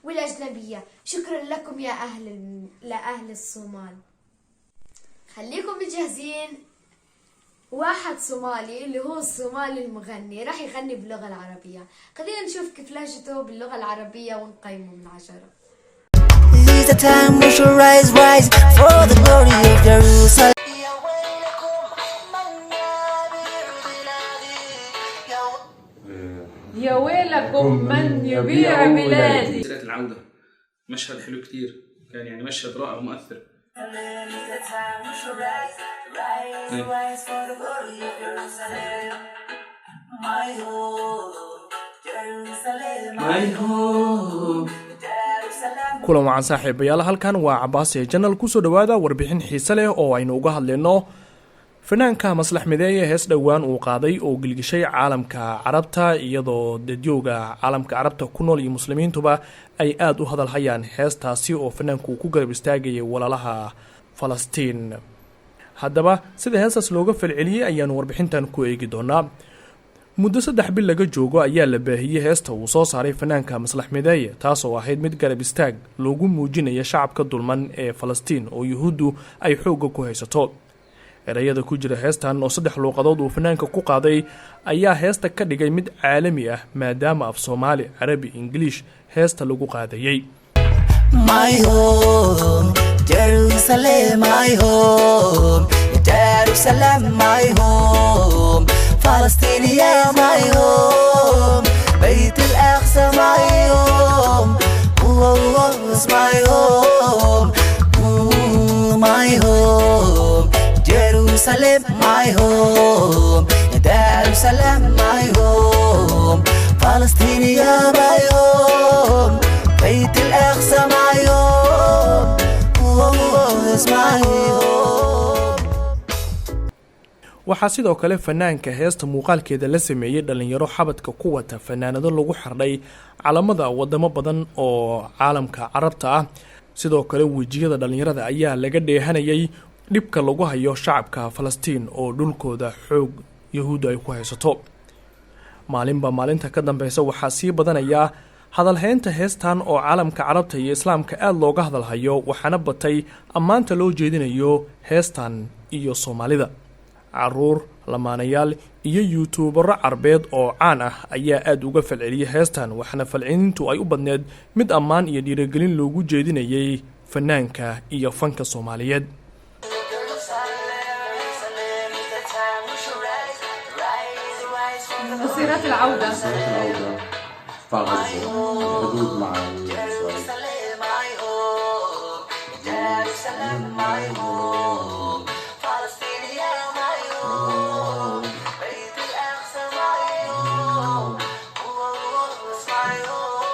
والأجنبية. شكرا لكم يا لأهل الصومال. خليكم مجهزين، واحد صومالي اللي هو الصومالي المغني راح يغني باللغة العربية. خلينا نشوف كيف لهجته باللغة العربية ونقيمه من 10. The time we shall rise for the glory of Jerusalem. يا ويلكم من يبيع بلادي. سيرة العودة مشهد حلو كتير، كان يعني مشهد رائع ومؤثر. kulan wacan saaxiibayaal, halkan waa Cabaas Channel. kusoo dhawaada warbixin xiise leh oo aynu uga hadlayno fanaanka Maslax Mideeye hees dhawaan uu qaaday oo gilgishay caalamka carabta, iyadoo dadyoga caalamka carabta ku nool iyo muslimiintuba ay aad u hadal hayaan heestaasi oo fanaanku ku garab istaagay walaalaha Falastiin. haddaba sida heestaas looga falceliyay ayaan warbixintan ku eegi doonaa. muddo 3 bil laga joogo ayaa la baahiyay heesta uu soo saaray fanaanka Maslax Mideeye, taasoo ahayd mid garab istaag loogu muujinayo shacabka dulman ee Falastiin oo Yuhuuddu ay xoog ku haysato. erayada ku jira heestan oo 3 luuqadood uu fanaanka ku qaaday ayaa heesta ka dhigay mid caalami ah, maadaama af Soomaali, Carabi, English heesta lagu qaadayay. My home, Jerusalem, my home, Jerusalem, my home, Palestine, my home, Beit al-Aqsa, my home, oh, my home, my home, Jerusalem, my home, Jerusalem, my home, Palestine, my home, Beit al-Aqsa, my home, oh, my home. waxaa sidoo kale fanaanka heesta muuqaalkeeda la sameeyay dhalinyaro xabadka ku wata fanaanado lagu xardhay calamada wadamo badan oo caalamka carabta ah. sidoo kale wejiyada dhalinyarada ayaa laga dheehanayay dhibka lagu hayo shacabka Falastiin oo dhulkooda xoog Yuhuud ay ku haysato. maalinba maalinta ka dambeysa waxaa sii badanaya hadalhaynta heestan oo caalamka carabta iyo islaamka aad looga hadalhayo, waxaana batay ammaanta loo jeedinayo heestan iyo Soomaalida. caruur, lamaanayaal iyo YouTubero carbeed oo caan ah ayaa aad uga falceliyay heestan, waxaana falcelintu ay u badneed mid ammaan iyo dhiirigelin loogu jeedinayay fanaanka iyo fanka Soomaaliyeed. مسيرة العودة فغزة حدود مع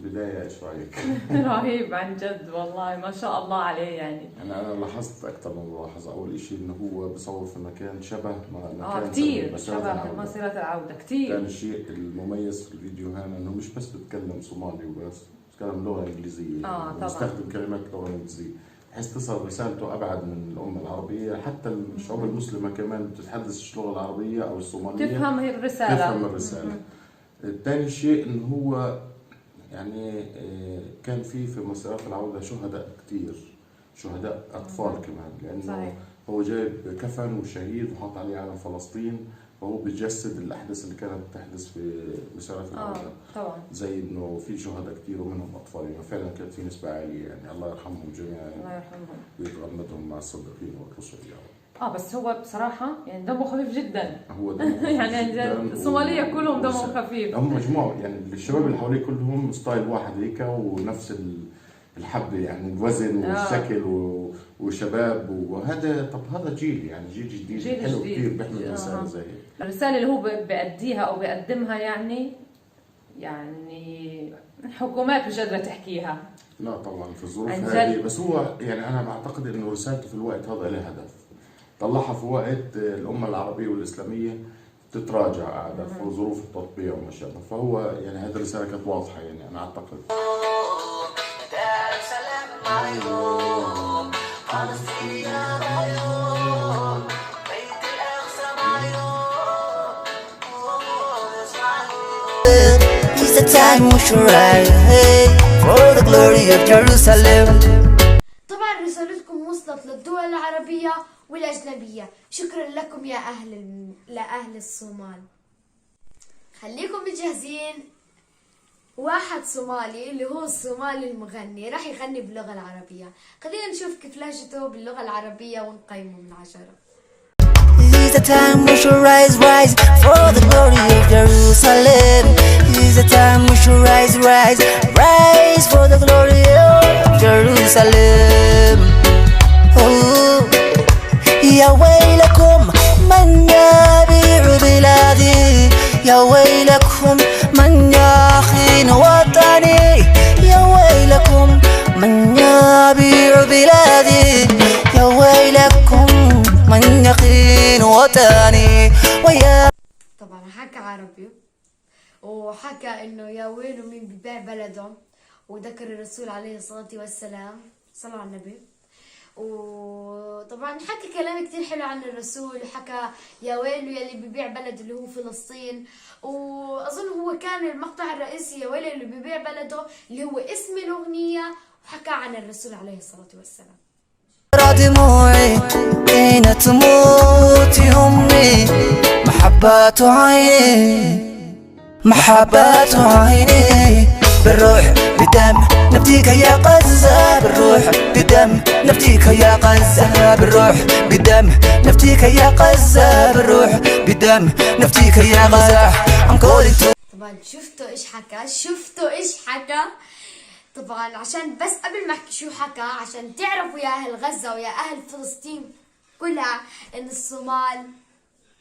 بداية ايش رايك؟ رهيب عن جد والله، ما شاء الله عليه. يعني انا لاحظت اكثر من ملاحظة. اول شيء انه هو بصور في مكان شبه مكان كثير شبه مسيرة العودة كثير. كان الشيء المميز في الفيديو هنا انه مش بس بتكلم صومالي وبس، بتكلم لغة انجليزية. طبعا بستخدم كلمات لغة انجليزية بحيث تصل رسالته ابعد من الامة العربية. حتى الشعوب المسلمة كمان بتتحدث اللغة العربية او الصومالية تفهم هي الرسالة. تفهم الرسالة. ثاني شيء انه هو يعني كان في مسيرات العودة شهداء كتير، شهداء أطفال كمان، لأنه صحيح. هو جايب كفن وشهيد وحط عليه علم فلسطين، فهو بيجسد الأحداث اللي كانت تحدث في مسيرات العودة. طبعا. زي إنه في شهداء كتير ومنهم أطفال، يعني فعلا كانت في نسبة عالية، يعني الله يرحمهم جميعا. الله يرحمهم. ويتغمدهم مع الصديقين والرسل يا رب. بس هو بصراحة يعني دمه خفيف جدا. هو دمه خفيف يعني الصومالية كلهم دمهم خفيف. هم مجموعة يعني الشباب اللي حواليه كلهم ستايل واحد هيك ونفس الحبة، يعني الوزن والشكل وشباب، وهذا طب هذا جيل يعني جيل جديد جيل حلو جديد. كثير بيحمل رسالة زي هيك. الرسالة اللي هو بيأديها أو بيقدمها يعني حكومات مش قادرة تحكيها. لا طبعا في الظروف هذه، بس هو يعني أنا بعتقد إنه رسالته في الوقت هذا له هدف، طلعها في وقت الأمة العربية والإسلامية تتراجع قاعدة في ظروف التطبيع وما شابه، فهو يعني هذه الرسالة كانت واضحة يعني أنا أعتقد. It's the time we should rise for the glory of Jerusalem. طبعا رسالتكم وصلت للدول العربية والأجنبية. شكرا لكم يا لأهل الصومال. خليكم مجهزين. واحد صومالي اللي هو الصومالي المغني راح يغني باللغة العربية. خلينا نشوف كيف لهجته باللغة العربية ونقيمه من 10. It is a time we should rise for the glory of Jerusalem. It is a time we should rise for the glory of Jerusalem. Oh, يا ويلكم من يبيع بلادي، يا ويلكم من يخين وطني، يا ويلكم من يبيع بلادي، يا ويلكم من يخين وطني. ويا طبعا حكى عربي وحكى انه يا ويله مين ببيع بلده، وذكر الرسول عليه الصلاة والسلام. صلوا على النبي. وطبعا حكى كلام كتير حلو عن الرسول، وحكى يا ويله يلي ببيع بلد اللي هو فلسطين. واظن هو كان المقطع الرئيسي يا ويله اللي ببيع بلده اللي هو اسم الاغنية، وحكى عن الرسول عليه الصلاة والسلام. دموعي حين تموت أمي، محبات عيني محبات عيني، بالروح بدم نفديك يا غزة، بالروح بدم نفديك يا غزة، بالروح بدم نفديك يا غزة، بالروح بدم نفديك يا غزة. I'm calling to. طبعا شفتوا ايش حكى. طبعا عشان بس قبل ما احكي شو حكى، عشان تعرفوا يا اهل غزة ويا اهل فلسطين كلها ان الصومال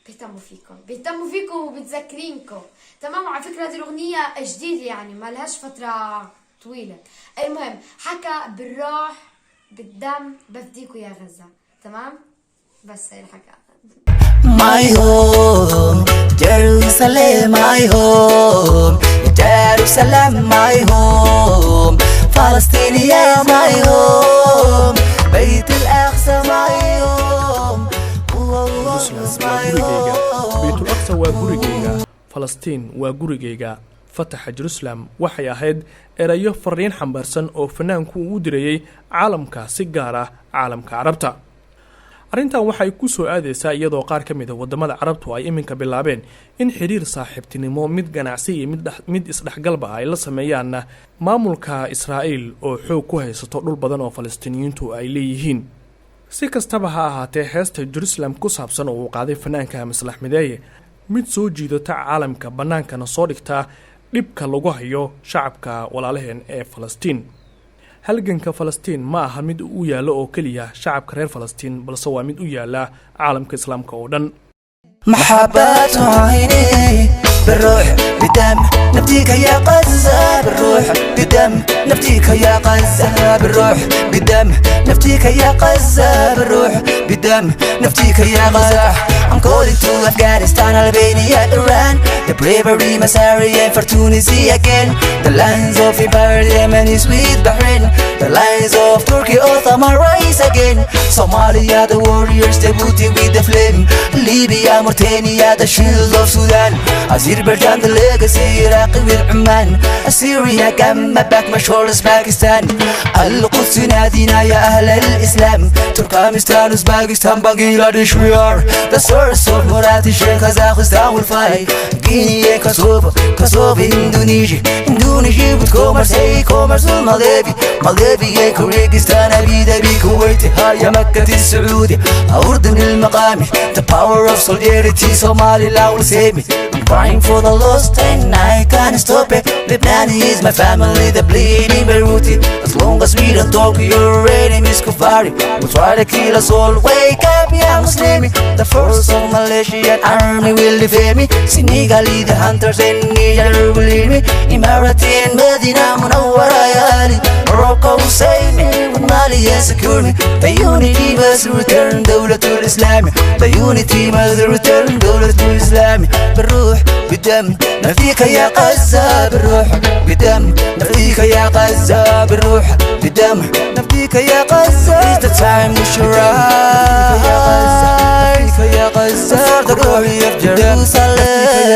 بيهتموا فيكم وبتذكرينكم. تمام. وعلى فكرة هذه الاغنية جديدة يعني ما لهاش فترة طويلة. المهم حكى بالروح بالدم بفديكوا يا غزة. تمام. بس هي الحكى. My home, Jerusalem, my home, Jerusalem, my home, Palestine, my home, بيت الأقصى, my home, my home. beytul aqsa waa gurigayga, falastiin waa gurigayga. fataxa Jerusalem waxay ahayd erayo fariin xambaarsan oo fanaanku uu dirayay caalamka, si gaar ah caalamka carabta. arrintan waxay ku soo aadaysaa iyadoo qaar ka mid ah wadamada carabtu ay iminka bilaabeen in xiriir saaxiibtinimo, mid ganacsi iyo mid isdhexgalba ay la sameeyaan maamulka Israa'iil oo xoog ku haysato dhul badan oo Falastiiniyiintu ay leeyihiin. si kastaba ha ahaatee, heesta Jerusalem ku saabsan oo uu qaaday fanaanka Maslax Mideeye mid soo jiidata caalamka banaankana soo dhigta dhibka lagu hayo shacabka walaalaheen ee Falastiin. halganka Falastiin ma aha mid u yaalo oo kaliya shacabka reer Falastiin, balse waa mid u yaala caalamka islaamka oo dhan. محبات عيني بالروح بدم نفديك يا غزة، بالروح بدم نفديك يا غزة، بالروح بدم نفديك يا غزة، بالروح بدم نفديك يا غزة. I'm calling to Afghanistan, Albania, Iran, the bravery, Masari, and for Tunisia again. The lines of Empire, Yemen is with Bahrain. The lines of Turkey, Ottoman rise again. Somalia, the warriors, they booty with the flame. Libya, Mauritania, the shield of Sudan. Azerbaijan, the legacy, Iraq with Oman. Assyria, Gamma, back my shoulders, Pakistan. Al-Quds, نادينا يا أهل الإسلام. Turkmenistan, Uzbekistan, Bangladesh, we are the source of Muratish, Kazakhstan will fight. Guinea, Kosovo, Indonesia with commerce, Moldavia, Kyrgyzstan, Abu Dhabi, Kuwait, Haya, Makkah, Saudi, Urdun, al-Maqami, the power of solidarity, Somaliland will save me. I'm crying for the lost and I can't stop it. Lebanon is my family, the bleeding Beirut. As long as we don't talk, your enemies Kufari will try to kill us all. Wake up, ya Muslimi. The force of Malaysian army will defeat me. Senegalese, the hunters in Niger will lead me. Emirati and Medina, Munawwara, Ali. Morocco will save me. With Mali, secure me. The unity must return, Dawlatul Islami. The unity must return, Dawlatul Islami. بالروح بدم نفديك يا غزة، بالروح بدم نفديك يا غزة، بالروح بدم نفديك يا غزة. It's the time we should rise for the glory of Jerusalem.